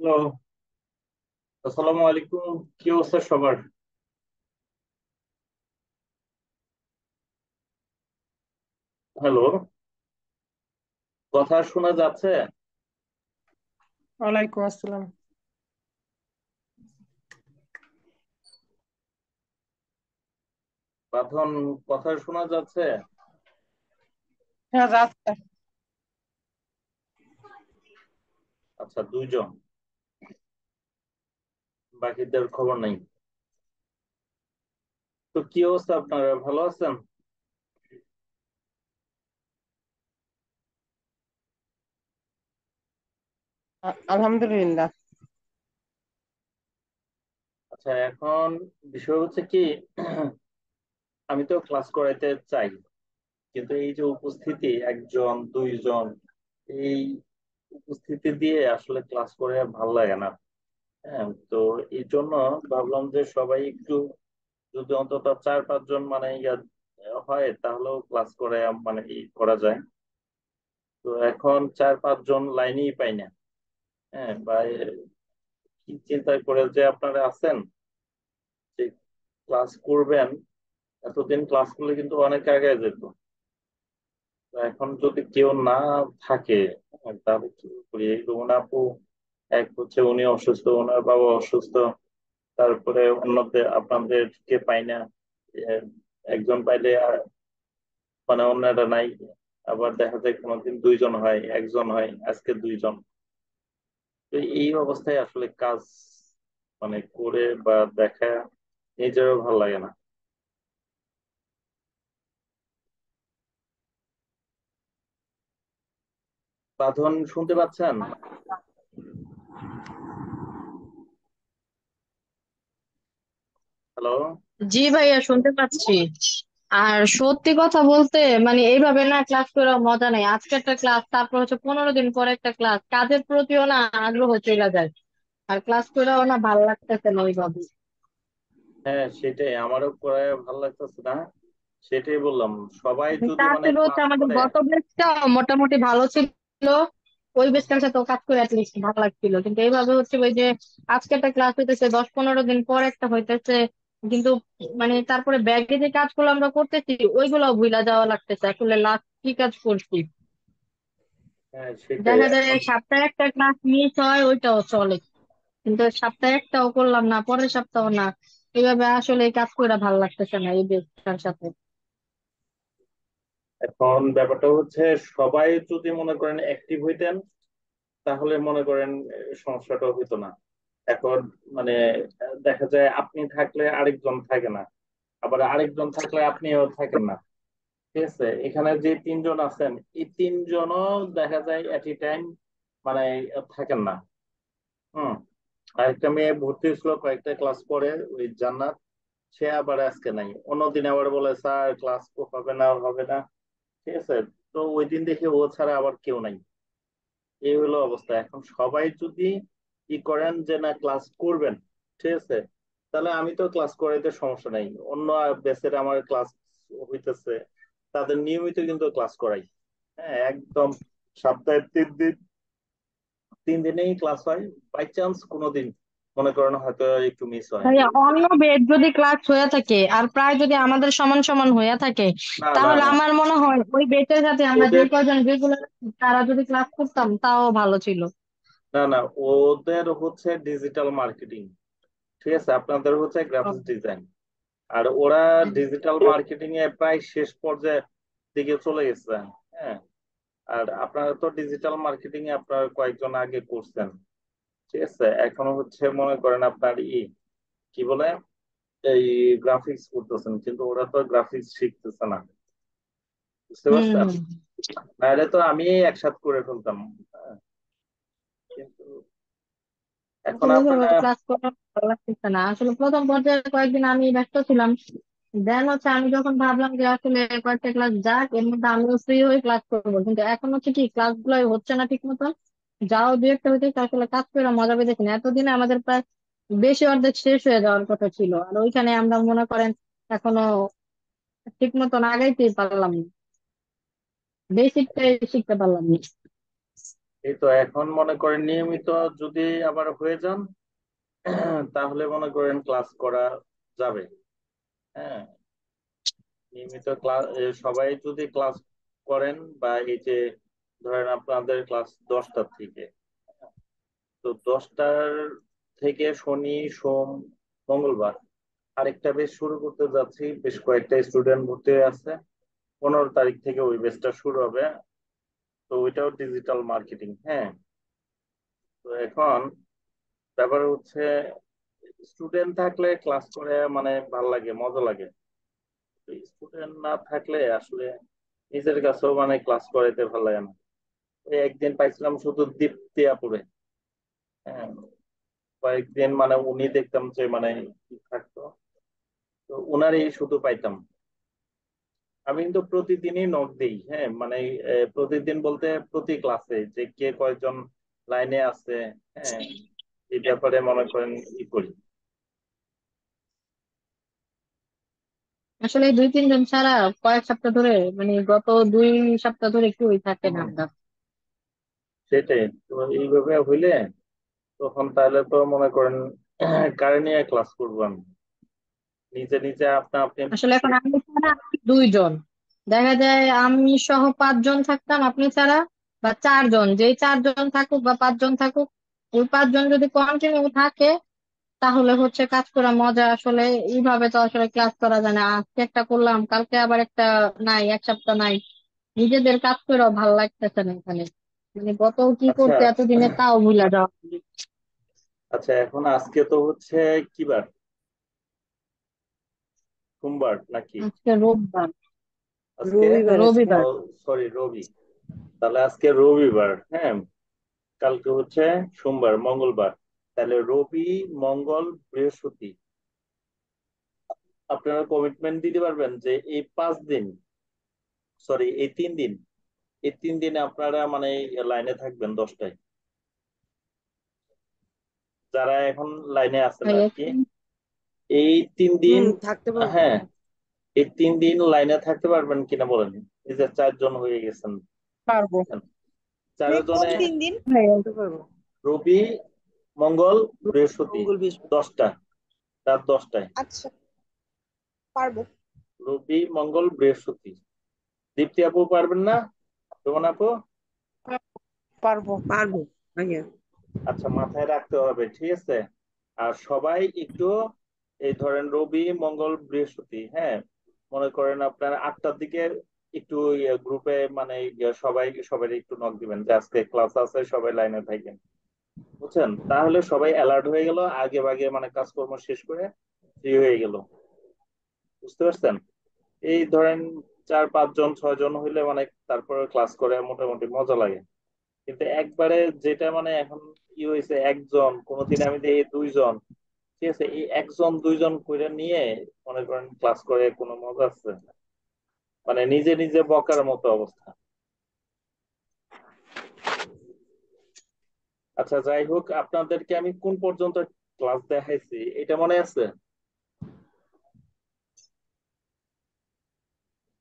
Hello, আসসালামু আলাইকুম। কি অবস্থা সবার? হ্যালো, কথা শোনা যাচ্ছে? ওয়ালাইকুম আসসালাম। বাঁধন, কথা শোনা যাচ্ছে? হ্যাঁ, যাচ্ছে। আচ্ছা, দুইজন, বাকিদের খবর নাই। তো কি অবস্থা, আপনারা ভালো আছেন? আলহামদুলিল্লাহ। আচ্ছা, এখন বিষয় হচ্ছে কি, আমি তো ক্লাস করাইতে চাই, কিন্তু এই যে উপস্থিতি, একজন দুইজন, এই উপস্থিতি দিয়ে আসলে ক্লাস করে ভাল লাগে না। হ্যাঁ, তো এই জন্য ভাবলাম যে সবাই একটু, যদি অন্তত 4-5 জন মানে হয়, তাহলেও ক্লাস করে মানে করা যায়। তো এখন 4-5 জন লাইনেই পাই না। হ্যাঁ, বা কি চিন্তা করে যে আপনারা আছেন যে ক্লাস করবেন, এতদিন ক্লাস করলে কিন্তু অনেক আগে যেত। তো এখন যদি কেউ না থাকে, তাহলে কি করি? এই রুমন আপু, এক হচ্ছে উনি অসুস্থ, ওনার বাবা অসুস্থ, তারপরে অন্যদের আপনাদেরকে পাই না। এ, একজন পাইলে মানে অন্যরা নাই। আবার দেখা যায় কোনোদিন দুইজন হয়, একজন হয়, আজকে দুইজন। তো এই অবস্থায় আসলে কাজ মানে করে বা দেখা নিজেরও ভালো লাগে না। বাঁধন, শুনতে পাচ্ছেন? হ্যালো। জি ভাইয়া, শুনতে পাচ্ছি। আর সত্যি কথা বলতে, মানে এইভাবে না ক্লাস করে মজা নেই। আজকে একটা ক্লাস, তারপর হচ্ছে 15 দিন পরে একটা ক্লাস, কাজের প্রতিও না আগ্রহ চলে যায়। আর ক্লাস করেও না ভালো লাগতেছে না ওইভাবে। হ্যাঁ, সেটাই আমারও করে ভালো লাগতেছে না। সেটাই বললাম, সবাই যদি মানে তাছাড়া হচ্ছে ক্লাস আমাদের করে। গত ব্যাচটা মোটামুটি ভালো ছিল। ওই ব্যাচটার সাথে কাজ করে অ্যাটলিস্ট ভালো লাগছিল, কিন্তু এইভাবে হচ্ছে ওই যে আজকে একটা ক্লাস হইতেছে, 10-15 দিন পর একটা হইতেছে। কিন্তু মানে তারপরে ব্যাগে যে কাজগুলো আমরা করতেছি ওইগুলো ভুলা যাওয়া লাগতেছে, আসলে লাস্ট কি কাজ করছি। হ্যাঁ, সেটাই দেখা যায় এখন। সপ্তাহে একটা ক্লাস মিস হয়, ওইটাও চলে। কিন্তু সপ্তাহে একটাও করলাম না, পরের সপ্তাহ না। এইভাবে আসলে এই কাজ করে ভালো লাগতেছে না এই ব্যাচটার সাথে। এখন ব্যাপারটা হচ্ছে, সবাই যদি মনে করেন অ্যাক্টিভ হইতেন, তাহলে মনে করেন সমস্যাটা হইতো না। এখন মানে দেখা যায় আপনি থাকলে আরেকজন থাকে না, আবার আরেকজন থাকলে আপনিও থাকেন না। ঠিক আছে, এখানে যে 3 জন আছেন, এই 3 জনও দেখা যায় এট এ টাইম মানে থাকেন না। হুম। আরেকটা মেয়ে ভর্তি হয়েছিল কয়েকটা ক্লাস পরে, ওই জান্নাত, সে আবার আজকে নাই। অন্যদিন আবার বলে স্যার ক্লাস হবে না, হবে না। ঠিক আছে, তো ওই দিন দেখে ও ছাড়া আবার কেউ নাই। এই হলো অবস্থা। এখন সবাই যদি কি করেন যে না ক্লাস করবেন, ঠিক আছে, তাহলে আমি তো ক্লাস করাইতে সমস্যা নাই। অন্য বেসের আমার ক্লাস হইতেছে, তাদের নিয়মিত কিন্তু ক্লাস করাই। হ্যাঁ, একদম সপ্তাহে 3 দিন, 3 দিনেই ক্লাস হয়। বাই চান্স কোনোদিন মনে করেন হয়তো একটু মিস হয়। ভাইয়া, অন্য বেড যদি ক্লাস হয়ে থাকে আর প্রায় যদি আমাদের সমান সমান হয়ে থাকে, না, না, তাহলে না, আমার মনে হয় ওই বেডের সাথে আমরা যে ওদের, কজন রেগুলার তারা যদি ক্লাস করতাম তাও ভালো ছিল। না, না, ওদের হচ্ছে ডিজিটাল মার্কেটিং। ঠিক আছে, আপনাদের হচ্ছে গ্রাফিক্স ডিজাইন। আর ওরা ডিজিটাল মার্কেটিং এ প্রায় শেষ পর্যায়ে দিকে চলে গেছে। হ্যাঁ, আর আপনারা তো ডিজিটাল মার্কেটিং এ আপনার কয়েকজন আগে করছেন। ঠিক আছে, এখনো হচ্ছে মনে করেন আপনার কি বলে, এই গ্রাফিক্স করতেছেন, কিন্তু ওরা তো গ্রাফিক্স শিখতেছে না। বুঝতে হম পারছেন? হম। নাহলে তো আমি একসাথে করে ফেলতাম। হ্যাঁ, কিন্তু এখন আসলে ওইভাবে আপনারা। ক্লাস করা ভালো লাগতেছে না, আসলে প্রথম পর্যায়ে কয়েকদিন আমি ব্যস্ত ছিলাম। দেন হচ্ছে আমি যখন ভাবলাম যে আসলে কয়েকটা ক্লাস যাক, এর মধ্যে আমিও ফ্রি হয়ে ক্লাস করবো, কিন্তু এখন হচ্ছে কি ক্লাস গুলাই হচ্ছে না ঠিক মতো। যাও দু একটা হইতে আসলে কাজ করে মজা পেতেছি না। এতদিনে আমাদের প্রায় বেশি অর্ধেক শেষ হয়ে যাওয়ার কথা ছিল, আর ওইখানে আমরা মনে করেন এখনো ঠিক মতো আগাইতেই পারলাম না, বেসিকটাই শিখতে পারলাম না। এই তো এখন মনে করেন নিয়মিত যদি আবার হয়ে যান তাহলে মনে করেন ক্লাস করা যাবে। হ্যাঁ, নিয়মিত ক্লাস সবাই যদি ক্লাস করেন, বা এই যে ধরেন আপনাদের ক্লাস 10টা থেকে, তো 10টার থেকে শনি সোম মঙ্গলবার আরেকটা বেশ শুরু করতে যাচ্ছি, বেশ কয়েকটা স্টুডেন্ট ভর্তি হয়ে আছে। 15 তারিখ থেকে ওই বেচটা শুরু হবে। তো ওইটাও ডিজিটাল মার্কেটিং। হ্যাঁ, তো এখন ব্যাপার হচ্ছে স্টুডেন্ট থাকলে ক্লাস করে মানে ভাল লাগে, মজা লাগে। স্টুডেন্ট না থাকলে আসলে নিজের কাছেও মানে ক্লাস করাইতে ভালো লাগে না। এই একদিন পাইছিলাম শুধু দীপ্তি আপুরে। হ্যাঁ, কয়েকদিন মানে উনি দেখতাম যে মানে কি থাকতো, তো উনারই শুধু পাইতাম। আমি কিন্তু প্রতিদিনই নক দিই। হ্যাঁ, মানে প্রতিদিন বলতে প্রতি ক্লাসে যে কে কয়জন লাইনে আছে। হ্যাঁ, এই ব্যাপারে মনে করেন ই করি। আসলে এই 2-3 জন ছাড়া কয়েক সপ্তাহ ধরে, মানে গত 2 সপ্তাহ ধরে কেউই থাকে না হুম, আমরা। সেটাই তো। এইভাবে হইলে তখন তাহলে তো মনে করেন কারে নিয়ে ক্লাস করবো আমি, নিজে নিজে আপনা আপনি। আসলে এখন আমি ছাড়া 2 জন, দেখা যায় আমি সহ 5 জন থাকতাম আপনি ছাড়া, বা 4 জন, যেই 4 জন থাকুক বা 5 জন থাকুক, ওই 5 জন যদি কন্টিনিউ থাকে তাহলে হচ্ছে কাজ করা মজা। আসলে এইভাবে তো আসলে ক্লাস করা যায় না, আজকে একটা করলাম কালকে আবার একটা, নাই এক সপ্তাহ নাই। নিজেদের কাজ করেও ভালো লাগতেছে না এখানে, মানে কত কি আচ্ছা করতে এতদিনে তাও ভুলা যাওয়া। আচ্ছা, এখন আজকে তো হচ্ছে কি বার? সোমবার নাকি? আজকে রোববার। আজকে রবিবার আজকে। রবিবার। সরি, রবি। তাহলে আজকে রবিবার। হ্যাঁ, কালকে হচ্ছে সোমবার মঙ্গলবার। তাহলে রবি মঙ্গল বৃহস্পতি আপনারা কমিটমেন্ট দিতে পারবেন যে এই 5 দিন, সরি এই 3 দিন, এই 3 দিনে আপনারা মানে লাইনে থাকবেন 10টায়, যারা এখন লাইনে আছেন ভাই আর কি। এই 3 দিন। থাকতে পারবো। হ্যাঁ, এই 3 দিন লাইনে থাকতে পারবেন কিনা বলেন। এই যে 4 জন হয়ে গেছেন, পারবো। 4 জনে কোন 3 দিন? হ্যাঁ, থাকতে পারবো। রবি মঙ্গল বৃহস্পতি, মঙ্গল বৃহস্পতি। 10টা, রাত 10টায়। আচ্ছা, পারবো। রবি মঙ্গল বৃহস্পতি। দীপ্তি আপু পারবেন না? রোমান আপু? পারবো পারবো ভাইয়া। আচ্ছা, মাথায় রাখতে হবে, ঠিক আছে। আর সবাই একটু এই ধরেন রবি মঙ্গল বৃহস্পতি, হ্যাঁ, মনে করেন আপনার 8টার দিকে একটু গ্রুপে মানে সবাই সবাই একটু নক দিবেন যে আজকে ক্লাস আছে, সবাই লাইনে থাকেন। বুঝছেন? তাহলে সবাই অ্যালার্ট হয়ে গেল, আগে ভাগে মানে কাজকর্ম শেষ করে ফ্রি হয়ে গেল। বুঝতে পারছেন? এই ধরেন 4 5 জন 6 জন হইলে মানে তারপরে ক্লাস করে মোটামুটি মজা লাগে। কিন্তু একবারে যেটা মানে এখন কি হয়েছে, একজন কোনোদিন আমি দেখি 2 জন, ঠিক আছে, এই একজন 2 জন করে নিয়ে মনে করেন ক্লাস করে কোনো মজা আছে? মানে নিজে নিজে বকার মতো অবস্থা। আচ্ছা, যাই হোক, আপনাদেরকে আমি কোন পর্যন্ত ক্লাস দেখাইছি এটা মনে আছে?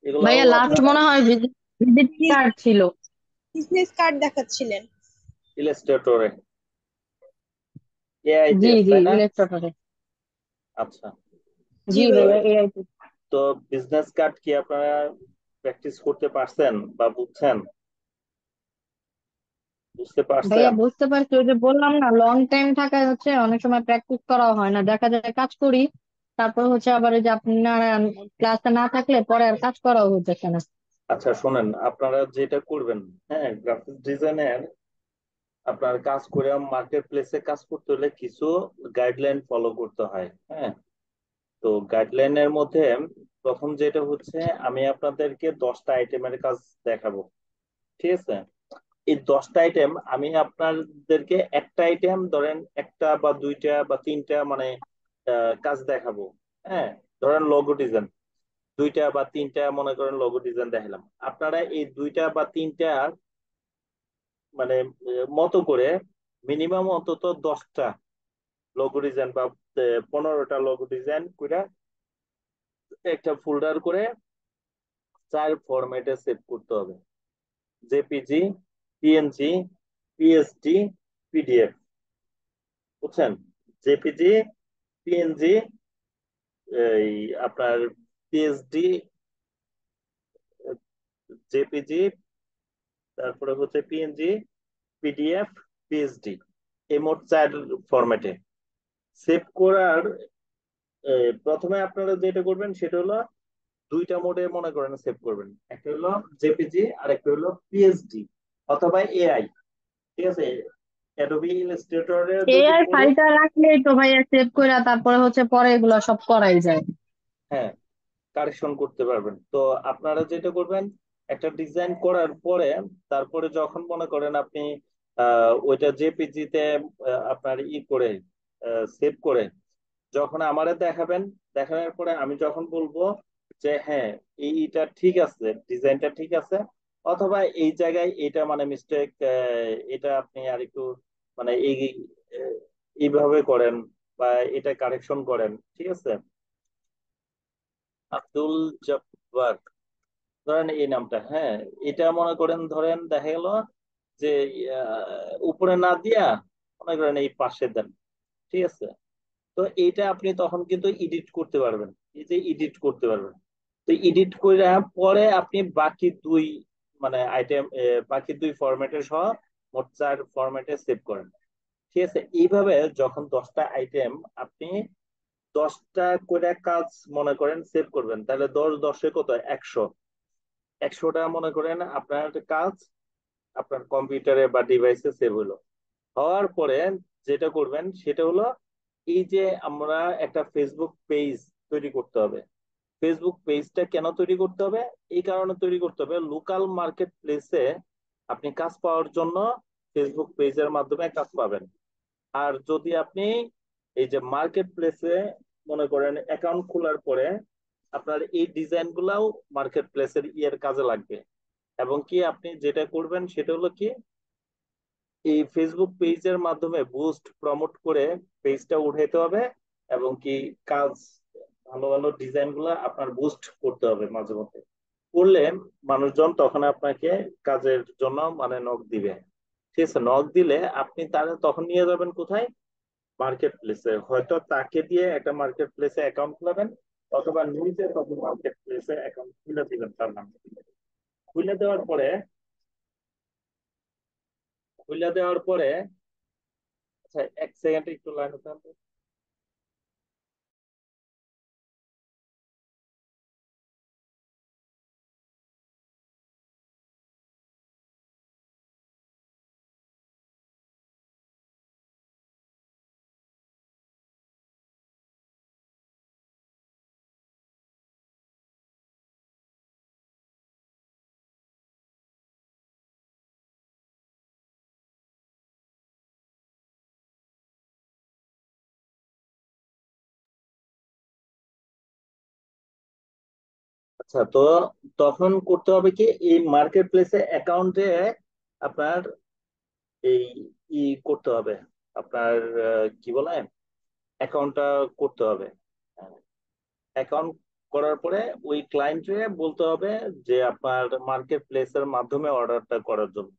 এগুলাও ভাইয়া লাস্ট আপনারা মনে হয় ভিজিট কার্ড ছিল। বিজনেস কার্ড দেখাচ্ছিলেন। ইলাস্ট্রেটরে এআই তে জি জি, তাই না? ইলেকট্রনে। আচ্ছা। জি জি তো ভাইয়া, ভাইয়া। এআইটি। তো বিজনেস কার্ড কি আপনারা প্র্যাকটিস করতে পারছেন বা বুঝছেন? বুঝতে ভাইয়া পারছেন? বুঝতে পারছি, ওই যে বললাম না, লং টাইম থাকায় হচ্ছে অনেক সময় প্র্যাকটিস করা হয় না, দেখা যায় কাজ করি তারপর হচ্ছে আবার ওই যে আপনার ক্লাসে না থাকলে পরে আর কাজ করাও হচ্ছে না। আচ্ছা শোনেন, আপনারা যেটা করবেন, হ্যাঁ, গ্রাফিক ডিজাইনের আপনার কাজ করে মার্কেট প্লেসে কাজ করতে হলে কিছু গাইডলাইন ফলো করতে হয়। হ্যাঁ, তো গাইডলাইনের মধ্যে প্রথম যেটা হচ্ছে, আমি আপনাদেরকে 10টা আইটেমের কাজ দেখাবো, ঠিক আছে। এই 10টা আইটেম আমি আপনাদেরকে একটা আইটেম ধরেন একটা বা দুইটা বা তিনটা মানে কাজ দেখাবো। হ্যাঁ, ধরেন লোগো ডিজাইন, দুইটা বা তিনটা মনে করেন লোগো ডিজাইন দেখালাম। আপনারা এই দুইটা বা তিনটা মানে মতো করে মিনিমাম অন্তত 10টা লোগো ডিজাইন বা 15টা লোগো ডিজাইন করে একটা ফোল্ডার করে 4 ফরম্যাটে সেভ করতে হবে: জেপিজি, পিএনজি, পিএসডি, পিডিএফ, বুঝছেন? জেপিজি, পিএনজি, এই আপনার পিএসডি, জেপিজি, তারপরে হচ্ছে পিএনজি, পিডিএফ, পিএসডি, এই মোট 4 ফরম্যাটে সেভ করার। প্রথমে আপনারা যেটা করবেন সেটা হলো দুইটা মোডে মনে করেন সেভ করবেন, একটা হলো জেপিজি আর একটা হলো পিএসডি অথবা এআই। ঠিক আছে, অ্যাডোবি ইলাস্ট্রেটরে যদি এআই করে, ফাইলটা রাখলেই তো ভাইয়া সেভ করে তারপরে হচ্ছে পরে এগুলো সব করাই যায়। হ্যাঁ, কারেকশন করতে পারবেন। তো আপনারা যেটা করবেন, একটা ডিজাইন করার পরে তারপরে যখন মনে করেন আপনি ওইটা জেপিজি তে আপনার করে সেভ করে যখন আমারে দেখাবেন, দেখানোর পরে আমি যখন বলবো যে হ্যাঁ এইটা ঠিক আছে, ডিজাইনটা ঠিক আছে, অথবা এই জায়গায় এটা মানে মিস্টেক, এটা আপনি আর একটু মানে আহ, এইভাবে করেন বা এটা কারেকশন করেন, ঠিক আছে। আব্দুল জব্বার ধরেন এই নামটা, হ্যাঁ, এটা মনে করেন ধরেন দেখা গেল যে উপরে না দিয়া মনে করেন এই পাশে দেন, ঠিক আছে। তো এইটা আপনি তখন কিন্তু এডিট করতে পারবেন, এই যে এডিট করতে পারবেন। তো এডিট করে পরে আপনি বাকি দুই মানে আইটেম, বাকি দুই ফরম্যাটে সহ মোট 4 ফরম্যাটে সেভ করেন, ঠিক আছে। এইভাবে যখন 10টা আইটেম আপনি 10টা করে কাজ মনে করেন সেভ করবেন, তাহলে 10 10 কত, 100। 100টা মনে করেন আপনার কাজ আপনার কম্পিউটারে বা ডিভাইসে সেভ হলো। হওয়ার পরে যেটা করবেন সেটা হলো এই যে আমরা একটা ফেসবুক পেজ তৈরি করতে হবে। ফেসবুক পেজটা কেন তৈরি করতে হবে? এই কারণে তৈরি করতে হবে, লোকাল মার্কেট প্লেসে আপনি কাজ পাওয়ার জন্য ফেসবুক পেজের মাধ্যমে কাজ পাবেন। আর যদি আপনি এই যে মার্কেট প্লেসে মনে করেন অ্যাকাউন্ট খোলার পরে আপনার এই ডিজাইন গুলাও মার্কেট প্লেসের ইয়ের কাজে লাগবে। এবং কি আপনি যেটা করবেন সেটা হলো কি, এই ফেসবুক পেজের মাধ্যমে বুস্ট প্রমোট করে পেজটা উঠাইতে হবে। এবং কি কাজ, ভালো ভালো ডিজাইন গুলা আপনার বুস্ট করতে হবে মাঝে মধ্যে, করলে মানুষজন তখন আপনাকে কাজের জন্য মানে নক দিবে। ঠিক আছে, নক দিলে আপনি তারা তখন নিয়ে যাবেন কোথায়? মার্কেট প্লেসে। হয়তো তাকে দিয়ে একটা মার্কেট প্লেসে অ্যাকাউন্ট খুলাবেন, অথবা নিজে তখন মার্কেট প্লেসে অ্যাকাউন্ট খুলে দিবেন তার নাম। খুলে দেওয়ার পরে, খুলে দেওয়ার পরে আচ্ছা এক সেকেন্ড একটু লাইনে থাকুন। আচ্ছা, তো তখন করতে হবে কি, এই মার্কেট প্লেসে অ্যাকাউন্টে আপনার এই করতে হবে আপনার কি বলে অ্যাকাউন্টটা করতে হবে। অ্যাকাউন্ট করার পরে ওই ক্লায়েন্টে বলতে হবে যে আপনার মার্কেট প্লেসের মাধ্যমে অর্ডারটা করার জন্য।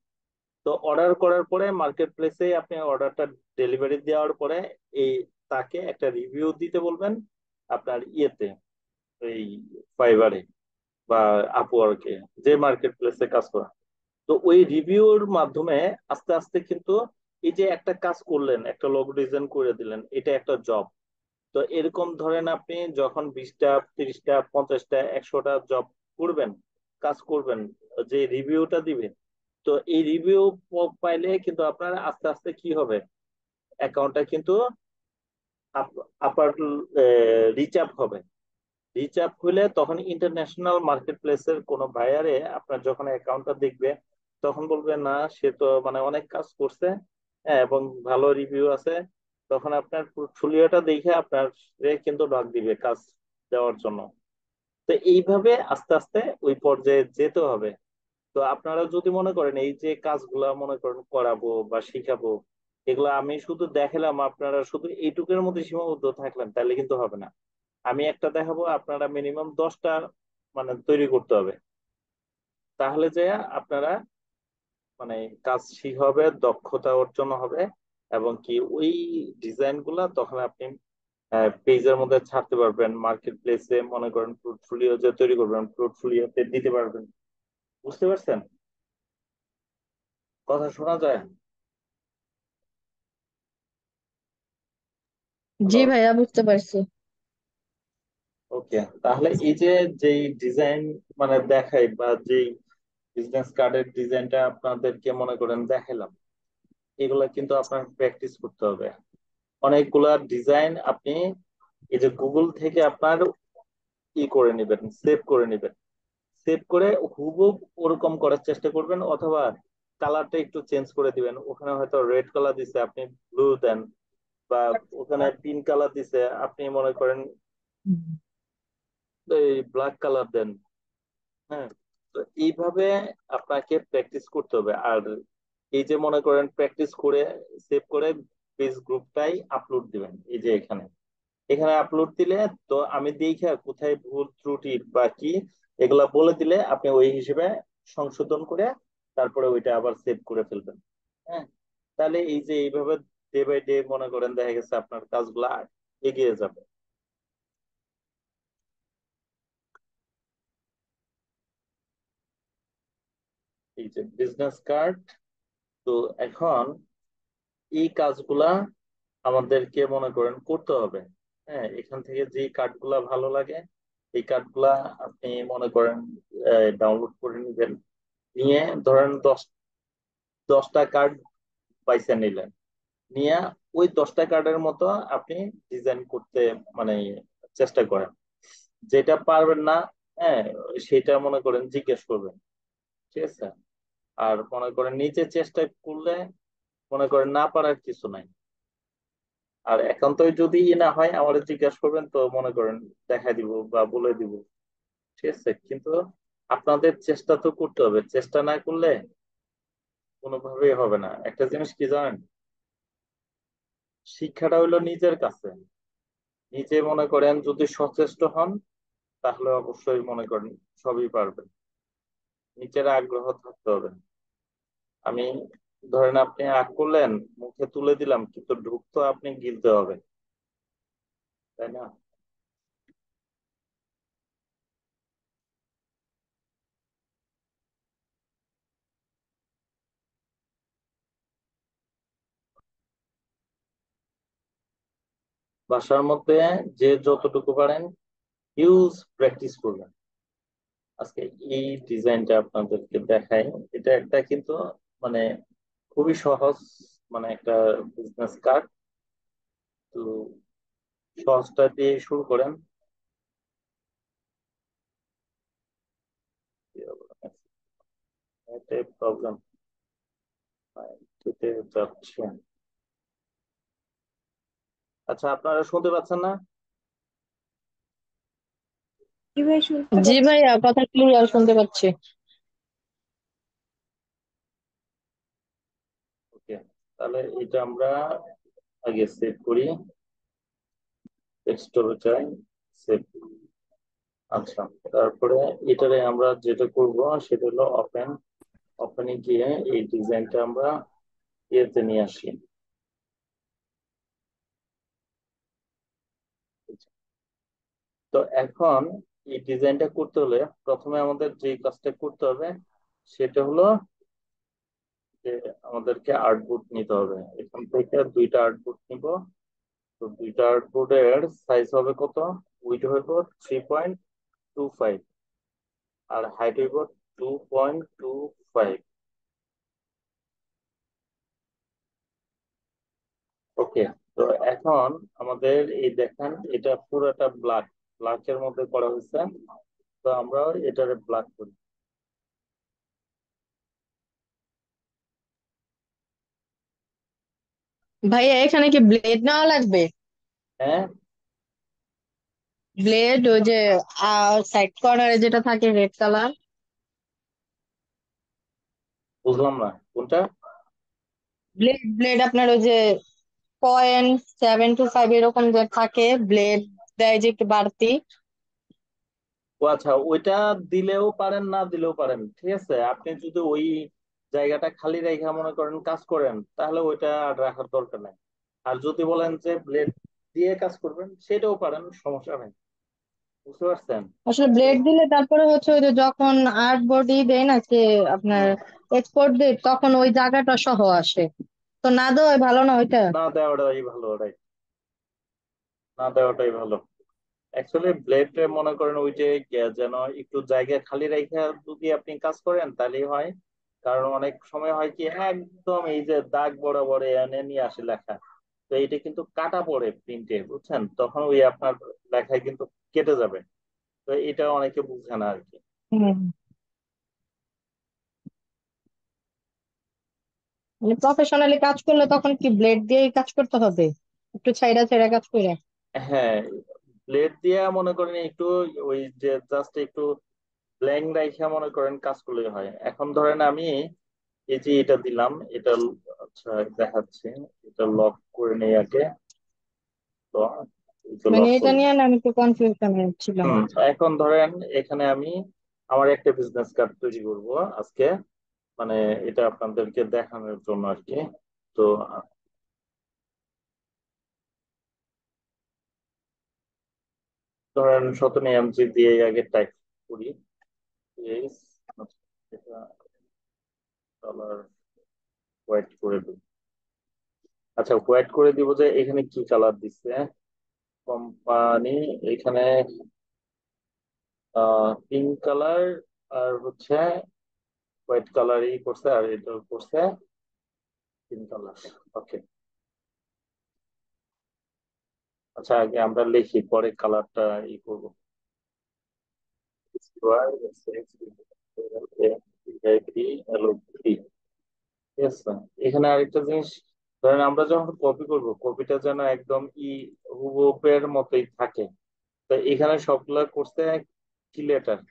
তো অর্ডার করার পরে মার্কেট প্লেসে আপনি অর্ডারটা ডেলিভারি দেওয়ার পরে এই তাকে একটা রিভিউ দিতে বলবেন আপনার ইয়েতে, এই ফাইবারে বা আপওয়ার্কে, যে মার্কেট প্লেসে কাজ করা। তো ওই রিভিউর মাধ্যমে আস্তে আস্তে কিন্তু এই যে একটা কাজ করলেন, একটা লোগো ডিজাইন করে দিলেন, এটা একটা জব। তো এরকম ধরেন আপনি যখন 20টা 30টা 50টা 100টা জব করবেন, কাজ করবেন, যে রিভিউটা দিবেন, তো এই রিভিউ পাইলে কিন্তু আপনার আস্তে আস্তে কি হবে, অ্যাকাউন্টটা কিন্তু আপার রিচ আপ হবে। রিচ আপ হলে তখন ইন্টারন্যাশনাল মার্কেট প্লেসের কোনো বায়ারে আপনার যখন অ্যাকাউন্টটা দেখবে, তখন বলবে না সে তো মানে অনেক কাজ করছে, হ্যাঁ, এবং ভালো রিভিউ আছে, তখন আপনার পোর্টফোলিওটা দেখে আপনার কিন্তু ডাক দিবে কাজ দেওয়ার জন্য। তো এইভাবে আস্তে আস্তে ওই পর্যায়ে যেতে হবে। তো আপনারা যদি মনে করেন এই যে কাজগুলা মনে করেন করাবো বা শিখাবো, এগুলো আমি শুধু দেখালাম, আপনারা শুধু এইটুকুর মধ্যে সীমাবদ্ধ থাকলেন, তাহলে কিন্তু হবে না। আমি একটা দেখাবো, আপনারা মিনিমাম 10টা মানে তৈরি করতে হবে। তাহলে যে আপনারা মানে কাজ শিখ হবে, দক্ষতা অর্জন হবে, এবং কি ওই ডিজাইন গুলা তখন আপনি পেজের মধ্যে ছাড়তে পারবেন, মার্কেট প্লেসে মনে করেন পোর্টফোলিও যে তৈরি করবেন পোর্টফোলিওতে দিতে পারবেন। বুঝতে পারছেন? কথা শোনা যায়? জি হ্যালো। ভাইয়া, বুঝতে পারছি। ওকে, তাহলে এই যে যেই ডিজাইন মানে দেখাই বা যেই বিজনেস কার্ডের ডিজাইনটা আপনাদেরকে মনে করেন দেখালাম, এগুলা কিন্তু আপনার প্র্যাকটিস করতে হবে। অনেকগুলা ডিজাইন আপনি এই যে গুগল থেকে আপনার করে নেবেন, সেভ করে নেবেন। সেভ করে হুবহু ওরকম করার চেষ্টা করবেন, অথবা কালারটা একটু চেঞ্জ করে দিবেন। ওখানে হয়তো রেড কালার দিছে, আপনি ব্লু দেন, বা ওখানে পিঙ্ক কালার দিছে, আপনি মনে করেন এই ব্ল্যাক কালার দেন। হ্যাঁ, তো এইভাবে আপনাকে প্র্যাকটিস করতে হবে। আর এই যে মনে করেন প্র্যাকটিস করে সেভ করে পেজ গ্রুপটাই আপলোড দিবেন। এই যে এখানে এখানে আপলোড দিলে তো আমি দেখে কোথায় ভুল ত্রুটি বা কি এগুলা বলে দিলে আপনি ওই হিসেবে সংশোধন করে তারপরে ওইটা আবার সেভ করে ফেলবেন। হ্যাঁ, তাহলে এই যে এইভাবে ডে বাই ডে মনে করেন দেখা গেছে আপনার কাজগুলা এগিয়ে যাবে। এই যে বিজনেস কার্ড, তো এখন এই কাজগুলা আমাদেরকে মনে করেন করতে হবে। হ্যাঁ, এখান থেকে যে কার্ডগুলা ভালো লাগে এই কার্ডগুলা আপনি মনে করেন ডাউনলোড করে নিবেন। নিয়ে ধরেন 10টা কার্ড পয়সা নিলেন, নিয়ে ওই 10টা কার্ডের মতো আপনি ডিজাইন করতে মানে চেষ্টা করেন। যেটা পারবেন না, হ্যাঁ, সেটা মনে করেন জিজ্ঞেস করবেন। ঠিক আছে? আর মনে করেন নিজে চেষ্টা করলে মনে করেন না পারার কিছু নাই। আর একান্তই যদি না হয় আমাদের জিজ্ঞাসা করবেন, তো মনে করেন দেখা দিব বা বলে দিব। ঠিক আছে? কিন্তু আপনাদের চেষ্টা তো করতে হবে, চেষ্টা না করলে কোনোভাবেই হবে না। একটা জিনিস কি জানেন, শিক্ষাটা হইলো নিজের কাছে। নিজে মনে করেন যদি সচেষ্ট হন তাহলে অবশ্যই মনে করেন সবই পারবেন। নিজের আগ্রহ থাকতে হবে। আমি ধরেন আপনি আঁক করলেন, মুখে তুলে দিলাম, কিন্তু ঢুকতো আপনি গিলতে হবে, তাই না? বাসার মধ্যে যে যতটুকু পারেন হিউজ প্র্যাকটিস করবেন। আজকে এই ডিজাইনটা আপনাদেরকে দেখাই। এটা একটা কিন্তু মানে খুবই সহজ, মানে একটা বিজনেস কার্ড। তো সহজটা দিয়ে শুরু করেন। এটাই প্রবলেম, কেটে যাচ্ছে। আচ্ছা, আপনারা শুনতে পাচ্ছেন না? কি ভাই, শুনতে জি পাচ্ছি। ভাইয়া, কথা ক্লিয়ার শুনতে পাচ্ছি। ওকে, তাহলে এটা আমরা আগে সেভ করি। ডেস্কটপে যাই, সেভ। আচ্ছা, তারপরে এটারে আমরা যেটা করব সেটা হলো ওপেন। ওপেনে গিয়ে এই ডিজাইনটা আমরা ইয়েতে নিয়ে আসি। তো এখন এই ডিজাইনটা করতে হলে প্রথমে আমাদের যে কাজটা করতে হবে সেটা হলো যে আমাদেরকে আর্টবোর্ড নিতে হবে। এখান থেকে দুইটা আর্টবোর্ড নিব। তো দুইটা আর্টবোর্ডের সাইজ হবে কত? উইড হইব 3.25, আর হাইট হইব 2.25। ওকে, তো এখন আমাদের এই দেখেন এটা পুরোটা ব্ল্যাক, ব্ল্যাকের মধ্যে করা হয়েছে। তো আমরা এটারে ব্ল্যাক করি। ভাইয়া, এখানে কি ব্লেড নেওয়া লাগবে? হ্যাঁ, ব্লেড ওই যে সাইড কর্নারে যেটা থাকে রেড কালার। বুঝলাম না কোনটা। ব্লেড ব্লেড আপনার ওই যে 0.725 এরকম যে থাকে ব্লেড, দেয় যে একটু বাড়তি। ও আচ্ছা, ওইটা দিলেও পারেন না দিলেও পারেন। ঠিক আছে, আপনি যদি ওই জায়গাটা খালি রেখে মনে করেন কাজ করেন, তাহলে ওইটা আর রাখার দরকার নাই। আর যদি বলেন যে ব্লেড দিয়ে কাজ করবেন, সেটাও পারেন, সমস্যা নেই। বুঝতে পারছেন? আসলে ব্লেড দিলে তারপরে হচ্ছে ওই যে যখন আর্ট বডি দেয় না যে আপনার হুম। এক্সপোর্ট দেয়, তখন ওই জায়গাটা সহ আসে। তো না দেওয়াই ভালো না ওইটা। না দেওয়াটাই ভালো, ওটাই, না দেওয়াটাই ভালো। অ্যাকচুয়ালি ব্লেড মনে করেন ওই যে যেন একটু জায়গা খালি রেখে যদি আপনি কাজ করেন তাহলেই হয়। কারণ অনেক সময় হয় কি, একদম এই যে দাগ বরাবর এনে নিয়ে আসে লেখা, তো এইটা কিন্তু কাটা পড়ে প্রিন্টে, বুঝছেন, তখন ওই আপনার লেখায় কিন্তু কেটে যাবে। তো এটা অনেকে বুঝে না আর কি। হুম। মানে প্রফেশনালি কাজ করলে তখন কি ব্লেড দিয়েই কাজ করতে হবে, একটু ছাইড়া ছাইড়া কাজ করে? হ্যাঁ, ব্লেড দিয়ে মনে করেন একটু ওই যে জাস্ট একটু ব্ল্যাঙ্ক রাইখা মনে করেন কাজ করলে হয়। এখন ধরেন আমি এই যে এটা দিলাম, এটা আচ্ছা দেখাচ্ছে, এটা লক করে নেই আগে। তো এই যে মানে লক এটা করলাম। নিয়ে না আমি একটু কনফিউশনে ছিলাম। এখন ধরেন এখানে আমি আমার একটা বিজনেস কার্ড তৈরি করব আজকে, মানে এটা আপনাদেরকে দেখানোর জন্য আর কি। তো ধরেন 17 mg দিয়ে আগে টাইপ করি। Yes, এটা কালার হোয়াইট করে দিই। আচ্ছা, হোয়াইট করে দিব, যে এখানে কি কালার দিচ্ছে কোম্পানি, এখানে পিঙ্ক কালার আর হচ্ছে হোয়াইট কালারই করছে, আর এটা করছে পিঙ্ক কালার। ওকে। আচ্ছা, আগে আমরা লিখি, পরে কালারটা ই করবো। ঠিক আছে। এখানে আরেকটা জিনিস, ধরেন আমরা যখন কপি করব, কপিটা যেন একদম হুবহুবের মতোই থাকে। তো এখানে সবগুলা করতে কি লেটার,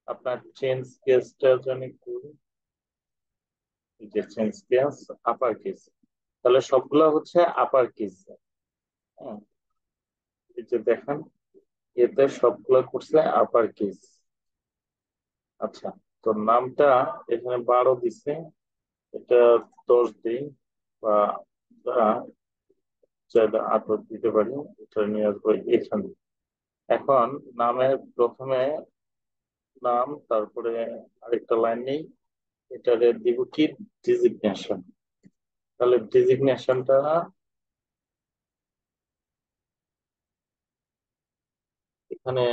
আপনার চেঞ্জ কেসটা যেন করি, এই যে চেঞ্জ কেস আপার কেস, তাহলে সবগুলা হচ্ছে আপার কেস। হ্যাঁ, এই যে দেখেন, এতে সবগুলা করছে আপার কেস। আচ্ছা, তো নামটা এখানে 12 দিছে, এটা 10 দিই, বা চাইলে আঠারো দিতে পারি। এটা নিয়ে আসবো এখানে। এখন নামের প্রথমে নাম, তারপরে আরেকটা লাইন নেই, এটারে দিব কি ডিজিগনেশন। তাহলে ডিজিগনেশনটা এখানে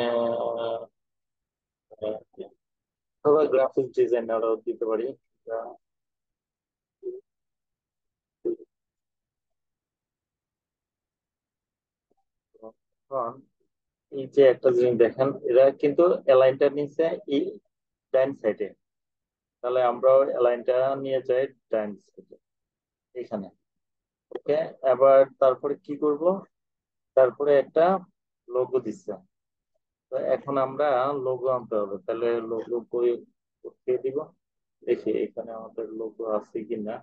গ্রাফিক ডিজাইনারও দিতে পারি। এখন এই যে একটা জিনিস দেখেন, এরা কিন্তু অ্যালাইনটা নিচে এই ডাইন সাইডে, তাহলে আমরাও অ্যালাইনটা নিয়ে যাই ডাইন সাইডে এখানে। ওকে। এবার তারপরে কি করব, তারপরে একটা লোগো দিচ্ছে। তো এখন আমরা লোগো আনতে হবে, তাহলে লোগো কই উঠিয়ে দিব, দেখি এখানে আমাদের লোগো আছে কিনা।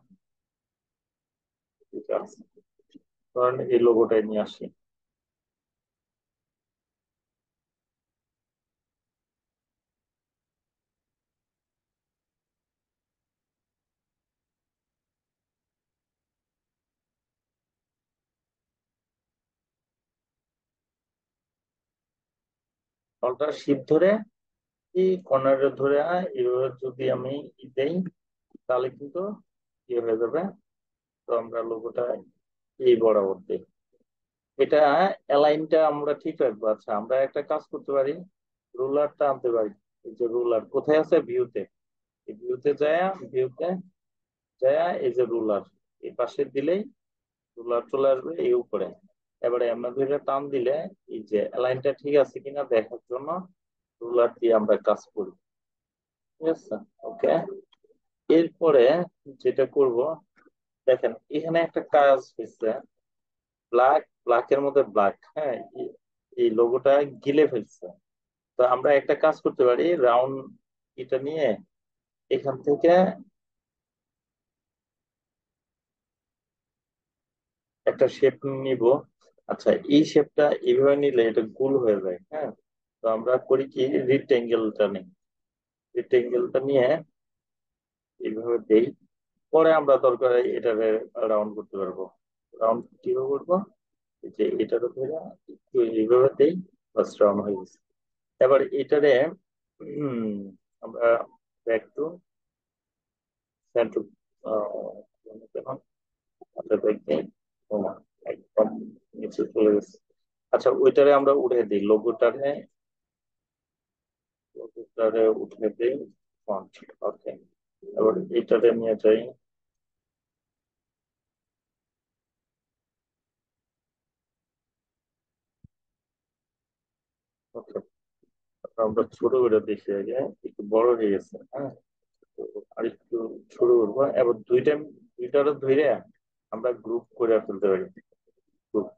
ঠিক আছে, কারণ এই লোগোটাই নিয়ে আসি। ফলটা শিপ ধরে এই কর্নারে ধরে এভাবে যদি আমি দেই, তাহলে কিন্তু ইয়ে হয়ে যাবে। তো আমরা লোগোটা এই বরাবর দিই, এটা অ্যালাইনটা আমরা ঠিক রাখবো। আচ্ছা, আমরা একটা কাজ করতে পারি, রুলারটা আনতে পারি। এই যে রুলার কোথায় আছে, ভিউতে, এই ভিউতে যায়, ভিউতে যায়, এই যে রুলার এই পাশে দিলেই রুলার চলে আসবে এই উপরে। এবারে আমরা ধরে টান দিলে এই যে অ্যালাইনটা ঠিক আছে কিনা দেখার জন্য রুলার দিয়ে আমরা কাজ করি। ঠিক আছে। ওকে। এরপরে যেটা করব, দেখেন এখানে একটা কাজ হয়েছে, ব্ল্যাক ব্ল্যাকের মধ্যে ব্ল্যাক, হ্যাঁ, এই লোগোটা গিলে ফেলছে। তো আমরা একটা কাজ করতে পারি, রাউন্ড এটা নিয়ে এখান থেকে একটা শেপ নিব। আচ্ছা, এই শেপটা এইভাবে নিলে এটা গোল হয়ে যায়, হ্যাঁ। তো আমরা করি কি, রিক্টেঙ্গেলটা নিই, রিক্টেঙ্গেলটা নিয়ে এইভাবে দেই। পরে আমরা দরকার হয় এটারে রাউন্ড করতে পারবো। রাউন্ড কিভাবে করবো? এই যে এটার ধরে একটু এইভাবে দেই, বাস রাউন্ড হয়ে গেছে। এবার এটারে উম, আমরা ব্যাক টু সেন্টার কেন আচ্ছা ব্যাক দিই। ও না, একদম নিচে চলে গেছে। আচ্ছা ওইটারে আমরা উঠে দিই, লোগোটারে উঠে দিই ফন্ট। ওকে, এবার এইটারে নিয়ে যাই। ওকে, আমরা ছোট করে দেখি আগে, একটু বড় হয়ে গেছে, হ্যাঁ। তো আরেকটু ছোট করবো। এবার দুইটারও ধরে আমরা গ্রুপ করে ফেলতে পারি, গ্রুপ।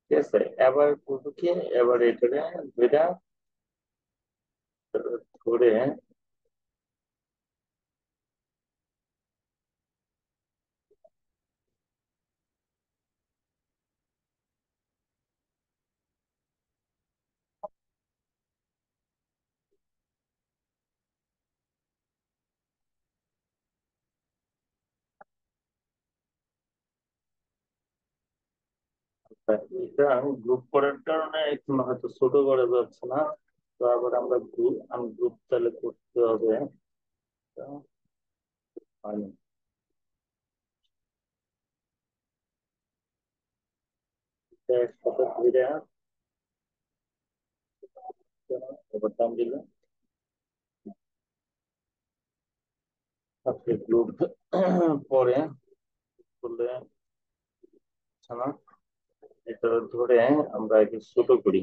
ঠিক আছে, এবার করবো কি, এবার এটারে দুইটা ধরে এটা গ্রুপ করার কারণে এখন হয়তো ছোট করা যাচ্ছে না। তো আবার আমরা গ্রুপ তাহলে করতে হবে। তো হয়নি। এটা একসাথে ধরে এবার টান দিলে আপনি গ্রুপ পরে করলে হচ্ছে না। এটা ধরে আমরা একটু ছোট করি।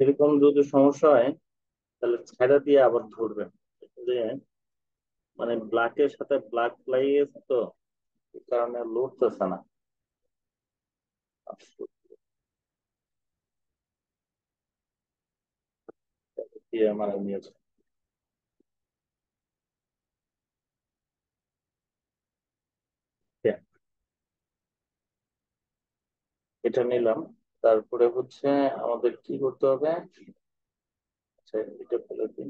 এরকম যদি সমস্যা হয় তাহলে ছেড়া দিয়ে আবার ধরবেন। যে মানে ব্ল্যাকের সাথে ব্ল্যাক লাগিয়ে গেছে তো, এই কারণে লড়তেছে না। দিয়ে মানে নিয়েছে। হ্যাঁ, এটা নিলাম। তারপরে হচ্ছে আমাদের কি করতে হবে? আচ্ছা এটা ফেলে দিন,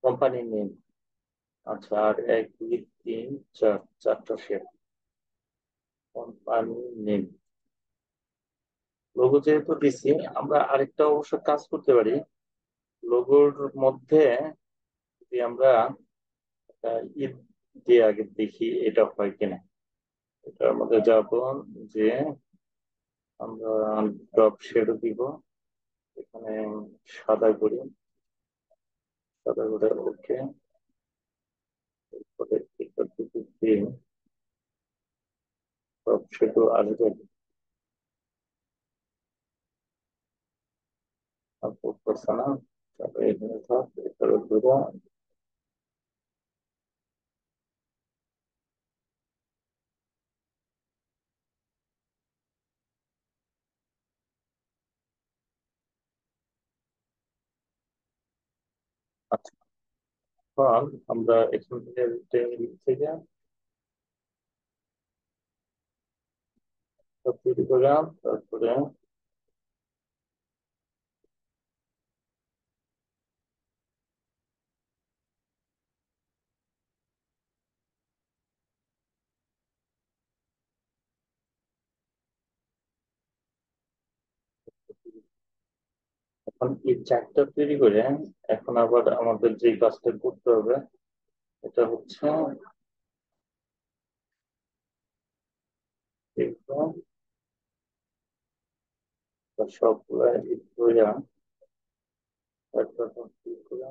কোম্পানি নেম। আচ্ছা আর এক দুই তিন চার, চারটা শেপ। কোম্পানি নেম, লোগো যেহেতু দিছি, আমরা আরেকটা অবশ্য কাজ করতে পারি। লোগোর মধ্যে যদি আমরা ঈদ দিয়ে আগে দেখি এটা হয় কিনা। এটার মধ্যে যাব, যে আমরা ড্রপ শেডও দিব এখানে, সাদা করি, সাদা করে ওকে। এরপরে এটা যদি দিই, ড্রপ শেডও আসবে। আর করতেছে না, তারপরে এখানে থাক, এটার উপরে আচ্ছা। এখন আমরা এখান থেকে থেকে সব তৈরি করলাম, তারপরে এখন এই চারটা তৈরি করে এখন আবার আমাদের যে কাজটা করতে হবে এটা হচ্ছে এগুলো সবগুলো edit করে একটা complete করে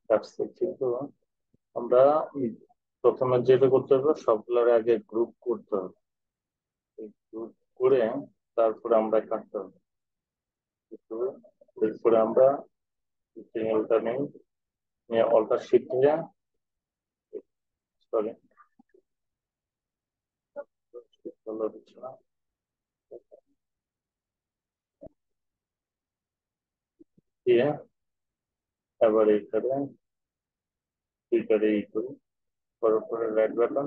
কাটছি। কিন্তু আমরা প্রথমে যেটা করতে হবে সবগুলোর আগে গ্রুপ করতে হবে। গ্রুপ করে তারপরে আমরা কাটতে হবে। এরপরে আমরা সিগন্যালটা নেই, নিয়ে অল্টার শিফট নিয়ে, সরি ভালো হচ্ছে না, দিয়ে এবার এইখানে ই করি, করার পরে রাইট বাটন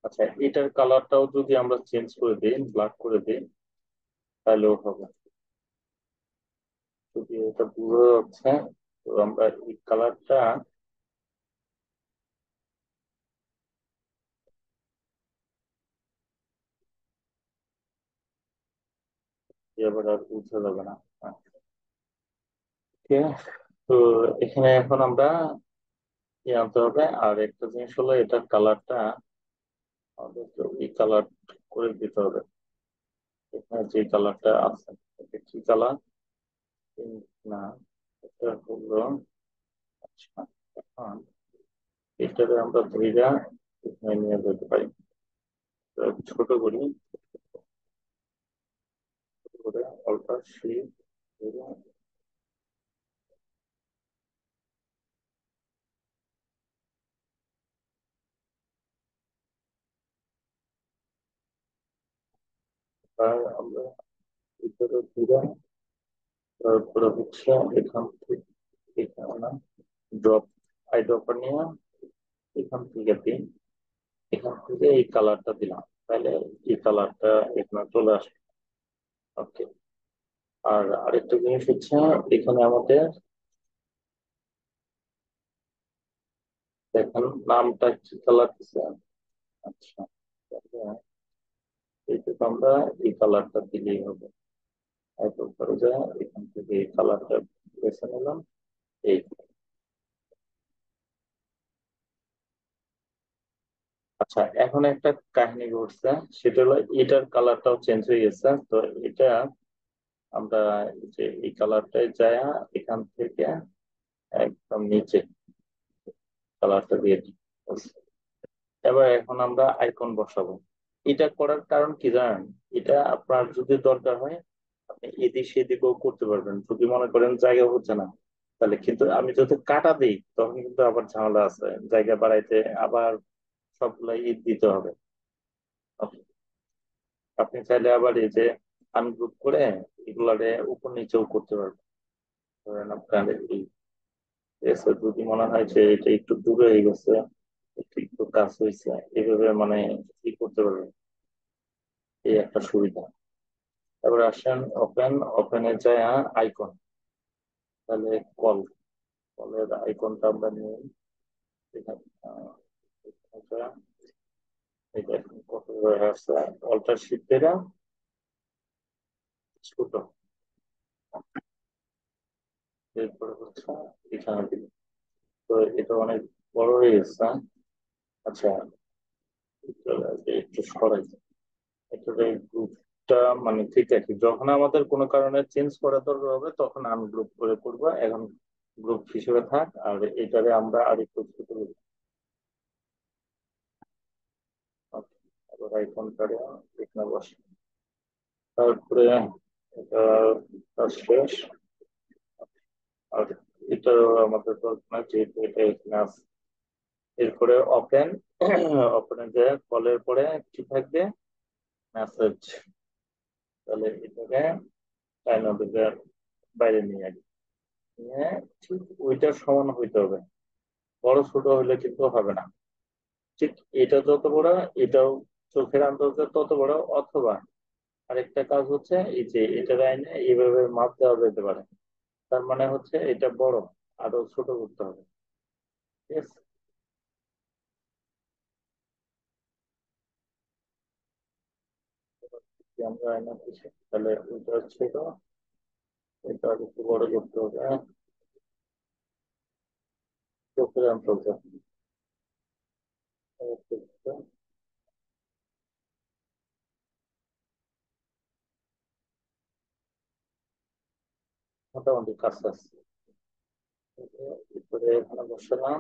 আচ্ছা, এটার কালারটাও যদি আমরা চেঞ্জ করে দিই, ব্ল্যাক করে দিই, তাহলেও হবে। যদি এটা বুঝা যাচ্ছে, তো আমরা এই কালারটা এবার আর বুঝা যাবে না। ওকে, তো এখানে এখন আমরা আনতে হবে। আর একটা জিনিস হলো এটার কালারটা আমাদের এই কালার করে দিতে হবে। এখানে যে কালারটা আছে এটা কি কালার না, এটা হলো, আচ্ছা, এখন এটাকে আমরা ধইরা এখানে নিয়ে যেতে পারি। তো ছোট করি, ছোট করে অল্টার শিফট আমরা ভিতরে ধীরে, তারপরে হচ্ছে এখান থেকে এখানে না, ড্রপ আই ড্রপার নিয়ে এখান থেকে দিই, এখান থেকে এই কালারটা দিলাম, তাহলে এই কালারটা এখানে চলে আসবে। ওকে, আর আরেকটা জিনিস হচ্ছে এখানে আমাদের দেখেন নামটা কি কালার দিচ্ছে। আচ্ছা, তাহলে এইটুকু আমরা এই কালারটা দিলেই হবে। এরপর করে যায় এখান থেকে এই কালারটা বেছে নিলাম। এই, আচ্ছা, এখন একটা কাহিনী ঘটছে, সেটা হলো এটার কালারটাও চেঞ্জ হয়ে গেছে। তো এটা আমরা এই যে এই কালারটায় যায় এখান থেকে একদম নিচে কালারটা দিয়ে দিই। এবার এখন আমরা আইকন বসাবো। এটা করার কারণ কি জানেন, এটা আপনার যদি দরকার হয় আপনি এদিক সেদিকেও করতে পারবেন, যদি মনে করেন জায়গা হচ্ছে না তাহলে। কিন্তু আমি যদি কাটা দিই তখন কিন্তু আবার ঝামেলা আছে, জায়গা বাড়াইতে আবার সবগুলাই ঈদ দিতে হবে। আপনি চাইলে আবার এই যে আনগ্রুপ করে এগুলারে উপর নিচেও করতে পারবেন। ধরেন আপনার এই যদি মনে হয় যে এটা একটু দূরে হয়ে গেছে, একটু একটু কাজ হয়েছে, এইভাবে মানে কি করতে পারবেন, এই একটা সুবিধা। তারপর আসেন ওপেন, ওপেনে যায় আইকন, তাহলে কল, কলের আইকনটা আমরা নিয়ে এখানে, এটা এটা এখন কত হয়ে আসছে, অল্টার শিফট এটা ছোট, এরপরে হচ্ছে এখানে দিল। তো এটা অনেক বড় হয়ে গেছে। আচ্ছা, একটু সরাই, এটা গ্রুপটা মানে ঠিক আছে, যখন আমাদের কোনো কারণে চেঞ্জ করা দরকার হবে তখন আনগ্রুপ করে করবো, এখন গ্রুপ হিসেবে থাক। আর এটারে আমরা আরেকটু ছোট করবো। Okay, আবার আইকনটারে এখানে বসে, তারপরে এটা কাজ শেষ। আর এটা আমাদের দরকার না, যেহেতু এটা এখানে আছে। এরপরে ওপেন, ওপেনে যে কলের পরে কি থাকবে, মেসেজ, তাহলে এটাকে চাইনা থেকে বাইরে নিয়ে আসি, নিয়ে ঠিক ওইটার সমান হইতে হবে, বড় ছোট হইলে কিন্তু হবে না। ঠিক এটা যত বড়, এটাও চোখের আন্দাজে তত বড়, অথবা আরেকটা কাজ হচ্ছে এই যে এটা লাইনে এইভাবে মাপ দেওয়া যেতে পারে, তার মানে হচ্ছে এটা বড়, আরো ছোট করতে হবে। ঠিক আছে, যদি আমরা আয়না পিছিয়ে তাহলে ওইটা ছোট, এটা আর একটু বড় করতে হবে, চোখের আন্দাজে। মোটামুটি কাছাকাছি। এরপরে এখানে বসালাম,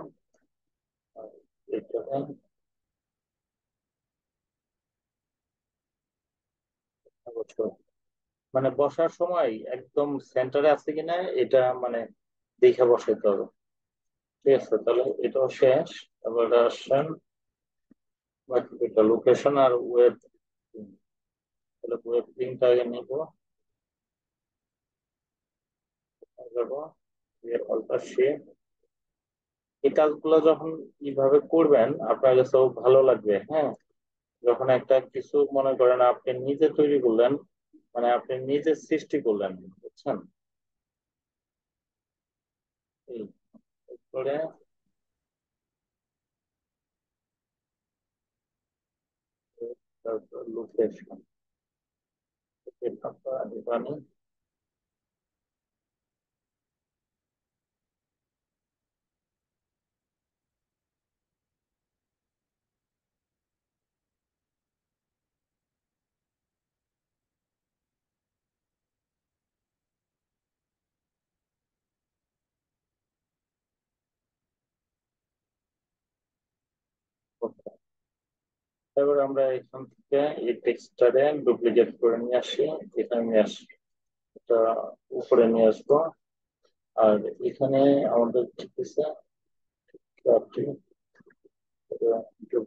আর এখানে বসো। মানে বসার সময় একদম সেন্টারে আছে কিনা এটা মানে দেখে বসাইতে হবে। ঠিক আছে, তাহলে এটাও শেষ। এবার আসেন বাকি এটা লোকেশন আর ওয়েব। তাহলে ওয়েব লিঙ্কটা আগে নিব, যাবো অল্টার শিফট। এই কাজগুলো যখন এইভাবে করবেন আপনার কাছেও ভালো লাগবে। হ্যাঁ, যখন একটা কিছু মনে করেন আপনি নিজে তৈরি করলেন, মানে আপনি নিজে সৃষ্টি করলেন, বুঝছেন? এই করে তারপর লোকেশন এখানে তারপর আমরা এখান থেকে এই টেক্সটারে ডুপ্লিকেট করে নিয়ে আসি, এখানে নিয়ে আসি, এটা উপরে নিয়ে আসবো। আর এখানে আমাদের ঠিক আছে, আপনি একটু